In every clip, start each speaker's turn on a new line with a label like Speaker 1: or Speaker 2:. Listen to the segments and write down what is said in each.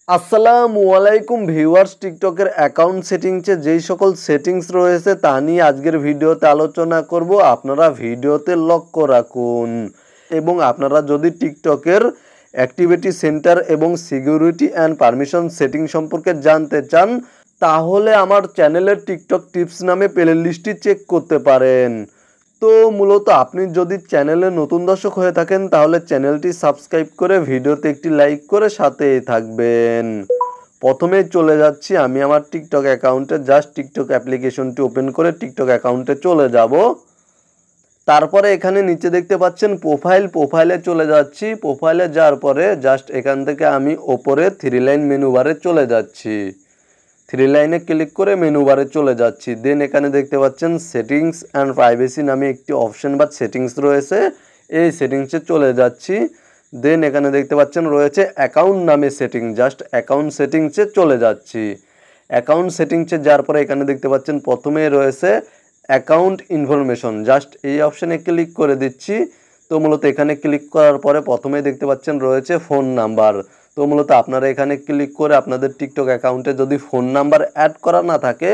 Speaker 1: আসসালামু আলাইকুম ভিউয়ার্স, টিকটকের অ্যাকাউন্ট সেটিংসে যেই সকল সেটিংস রয়েছে তা নিয়ে আজকের ভিডিওতে আলোচনা করব। আপনারা ভিডিওতে লক্ষ্য রাখুন এবং আপনারা যদি টিকটকের অ্যাক্টিভিটি সেন্টার এবং সিকিউরিটি অ্যান্ড পারমিশন সেটিং সম্পর্কে জানতে চান তাহলে আমার চ্যানেলের টিকটক টিপস নামে প্লে লিস্টটি চেক করতে পারেন। তো মূলত আপনি যদি চ্যানেলে নতুন দর্শক হয়ে থাকেন তাহলে চ্যানেলটি সাবস্ক্রাইব করে ভিডিওতে একটি লাইক করে সাথেই থাকবেন। প্রথমেই চলে যাচ্ছি আমি আমার টিকটক অ্যাকাউন্টে, জাস্ট টিকটক অ্যাপ্লিকেশনটি ওপেন করে টিকটক অ্যাকাউন্টে চলে যাব। তারপরে এখানে নিচে দেখতে পাচ্ছেন প্রোফাইলে চলে যাচ্ছি। প্রোফাইলে যাওয়ার পরে জাস্ট এখান থেকে আমি ওপরে 3 লাইন মেনু বারে চলে যাচ্ছি। 3 লাইনে ক্লিক করে মেনু বারে চলে যাচ্ছি। দেন এখানে দেখতে পাচ্ছেন সেটিংস অ্যান্ড প্রাইভেসি নামে একটি অপশন বা সেটিংস রয়েছে, এই সেটিংসে চলে যাচ্ছি। দেন এখানে দেখতে পাচ্ছেন রয়েছে অ্যাকাউন্ট নামে সেটিং, জাস্ট অ্যাকাউন্ট সেটিংসে চলে যাচ্ছি। অ্যাকাউন্ট সেটিংসে যাওয়ার পরে এখানে দেখতে পাচ্ছেন প্রথমে রয়েছে অ্যাকাউন্ট ইনফরমেশন, জাস্ট এই অপশানে ক্লিক করে দিচ্ছি। তো মূলত এখানে ক্লিক করার পরে প্রথমেই দেখতে পাচ্ছেন রয়েছে ফোন নাম্বার। তো মূলত আপনারা এখানে ক্লিক করে আপনাদের টিকটক অ্যাকাউন্টে যদি ফোন নাম্বার অ্যাড করা না থাকে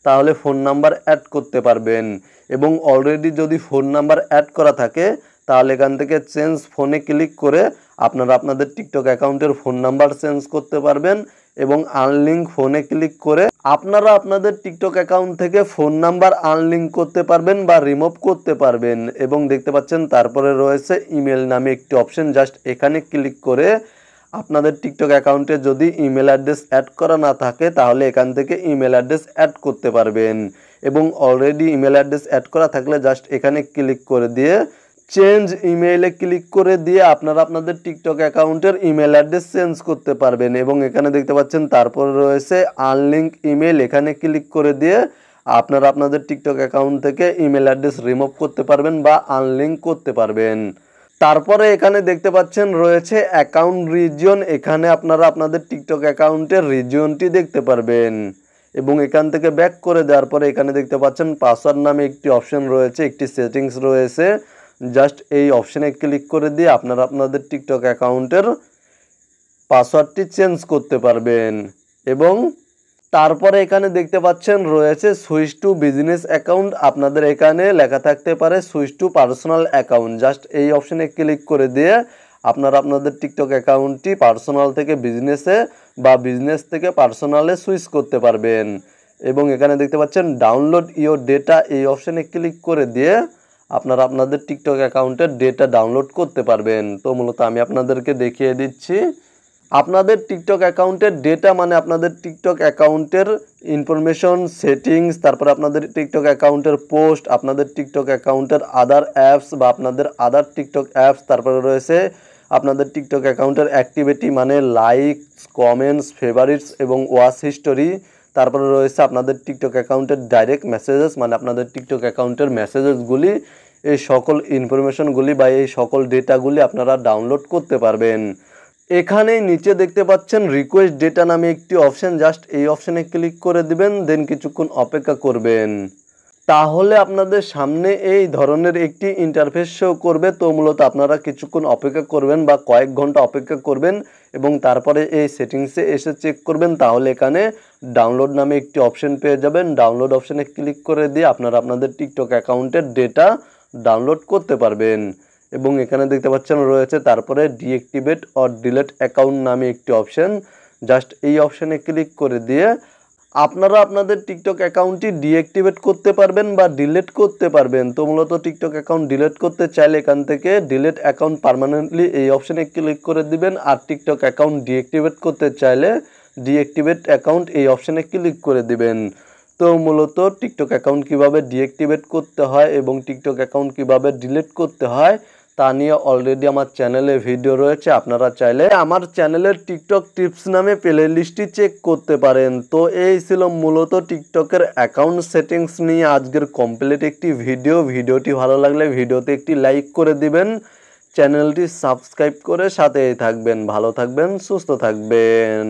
Speaker 1: তাহলে ফোন নাম্বার অ্যাড করতে পারবেন, এবং অলরেডি যদি ফোন নাম্বার অ্যাড করা থাকে তাহলে এখান থেকে চেঞ্জ ফোনে ক্লিক করে আপনারা আপনাদের টিকটক অ্যাকাউন্টের ফোন নাম্বার চেঞ্জ করতে পারবেন, এবং আনলিঙ্ক ফোনে ক্লিক করে আপনারা আপনাদের টিকটক অ্যাকাউন্ট থেকে ফোন নাম্বার আনলিঙ্ক করতে পারবেন বা রিমুভ করতে পারবেন। এবং দেখতে পাচ্ছেন তারপরে রয়েছে ইমেল নামে একটি অপশন, জাস্ট এখানে ক্লিক করে আপনাদের টিকটক অ্যাকাউন্টে যদি ইমেল অ্যাড্রেস অ্যাড করা না থাকে তাহলে এখান থেকে ইমেল অ্যাড্রেস অ্যাড করতে পারবেন, এবং অলরেডি ইমেল অ্যাড্রেস অ্যাড করা থাকলে জাস্ট এখানে ক্লিক করে দিয়ে চেঞ্জ ইমেইলে ক্লিক করে দিয়ে আপনারা আপনাদের টিকটক অ্যাকাউন্টের ইমেল অ্যাড্রেস চেঞ্জ করতে পারবেন। এবং এখানে দেখতে পাচ্ছেন তারপর রয়েছে আনলিঙ্ক ইমেল, এখানে ক্লিক করে দিয়ে আপনারা আপনাদের টিকটক অ্যাকাউন্ট থেকে ইমেল অ্যাড্রেস রিমুভ করতে পারবেন বা আনলিঙ্ক করতে পারবেন। তারপরে এখানে দেখতে পাচ্ছেন রয়েছে অ্যাকাউন্ট রিজিয়ন, এখানে আপনারা আপনাদের টিকটক অ্যাকাউন্টের রিজিয়নটি দেখতে পারবেন। এবং এখান থেকে ব্যাক করে দেওয়ার পরে এখানে দেখতে পাচ্ছেন পাসওয়ার্ড নামে একটি অপশন রয়েছে, একটি সেটিংস রয়েছে, জাস্ট এই অপশানে ক্লিক করে দিয়ে আপনারা আপনাদের টিকটক অ্যাকাউন্টের পাসওয়ার্ডটি চেঞ্জ করতে পারবেন। এবং তারপরে এখানে দেখতে পাচ্ছেন রয়েছে সুইচ টু বিজনেস অ্যাকাউন্ট, আপনাদের এখানে লেখা থাকতে পারে switch to personal account, just এই অপশানে ক্লিক করে দিয়ে আপনারা আপনাদের টিকটক অ্যাকাউন্টটি পার্সোনাল থেকে বিজনেসে বা বিজনেস থেকে পার্সোনালে সুইচ করতে পারবেন। এবং এখানে দেখতে পাচ্ছেন ডাউনলোড ইওর ডেটা, এই অপশানে ক্লিক করে দিয়ে আপনারা আপনাদের টিকটক অ্যাকাউন্টের ডেটা ডাউনলোড করতে পারবেন। তো মূলত আমি আপনাদেরকে দেখিয়ে দিচ্ছি আপনাদের টিকটক অ্যাকাউন্টের ডেটা মানে আপনাদের টিকটক অ্যাকাউন্টের ইনফরমেশন, সেটিংস, তারপরে আপনাদের টিকটক অ্যাকাউন্টের পোস্ট, আপনাদের টিকটক অ্যাকাউন্টের আদার অ্যাপস বা আপনাদের আদার টিকটক অ্যাপস, তারপরে রয়েছে আপনাদের টিকটক অ্যাকাউন্টের অ্যাক্টিভিটি মানে লাইকস, কমেন্টস, ফেভারিটস এবং ওয়াচ হিস্টোরি, তারপরে রয়েছে আপনাদের টিকটক অ্যাকাউন্টের ডাইরেক্ট মেসেজেস মানে আপনাদের টিকটক অ্যাকাউন্টের মেসেজেসগুলি। এই সকল ইনফরমেশনগুলি বা এই সকল ডেটাগুলি আপনারা ডাউনলোড করতে পারবেন। এখানেই নিচে দেখতে পাচ্ছেন রিকোয়েস্ট ডেটা নামে একটি অপশন, জাস্ট এই অপশানে ক্লিক করে দিবেন, দেন কিছুক্ষণ অপেক্ষা করবেন। তাহলে আপনাদের সামনে এই ধরনের একটি ইন্টারফেস শো করবে। তো মূলত আপনারা কিছুক্ষণ অপেক্ষা করবেন বা কয়েক ঘন্টা অপেক্ষা করবেন এবং তারপরে এই সেটিংসে এসে চেক করবেন, তাহলে এখানে ডাউনলোড নামে একটি অপশন পেয়ে যাবেন। ডাউনলোড অপশানে ক্লিক করে দিয়ে আপনারা আপনাদের টিকটক অ্যাকাউন্টের ডেটা ডাউনলোড করতে পারবেন। এবং এখানে দেখতে পাচ্ছেন রয়েছে তারপরে ডিঅ্যাক্টিভেট অর ডিলেট অ্যাকাউন্ট নামে একটি অপশন, জাস্ট এই অপশানে ক্লিক করে দিয়ে আপনারা আপনাদের টিকটক অ্যাকাউন্টটি ডিঅ্যাক্টিভেট করতে পারবেন বা ডিলিট করতে পারবেন। তো মূলত টিকটক অ্যাকাউন্ট ডিলিট করতে চাইলে এখান থেকে ডিলিট অ্যাকাউন্ট পার্মানেন্টলি এই অপশানে ক্লিক করে দিবেন, আর টিকটক অ্যাকাউন্ট ডিঅ্যাক্টিভেট করতে চাইলে ডিঅ্যাক্টিভেট অ্যাকাউন্ট এই অপশানে ক্লিক করে দিবেন। তো মূলত টিকটক অ্যাকাউন্ট কীভাবে ডিঅ্যাক্টিভেট করতে হয় এবং টিকটক অ্যাকাউন্ট কীভাবে ডিলিট করতে হয় তা নিয়ে অলরেডি আমার চ্যানেলে ভিডিও রয়েছে, আপনারা চাইলে আমার চ্যানেলের টিকটক টিপস নামে প্লে লিস্টটি চেক করতে পারেন। তো এই ছিল মূলত টিকটকের অ্যাকাউন্ট সেটিংস নিয়ে আজকের কমপ্লিট একটি ভিডিওটি ভালো লাগলে ভিডিওতে একটি লাইক করে দিবেন, চ্যানেলটি সাবস্ক্রাইব করে সাথেই থাকবেন। ভালো থাকবেন, সুস্থ থাকবেন।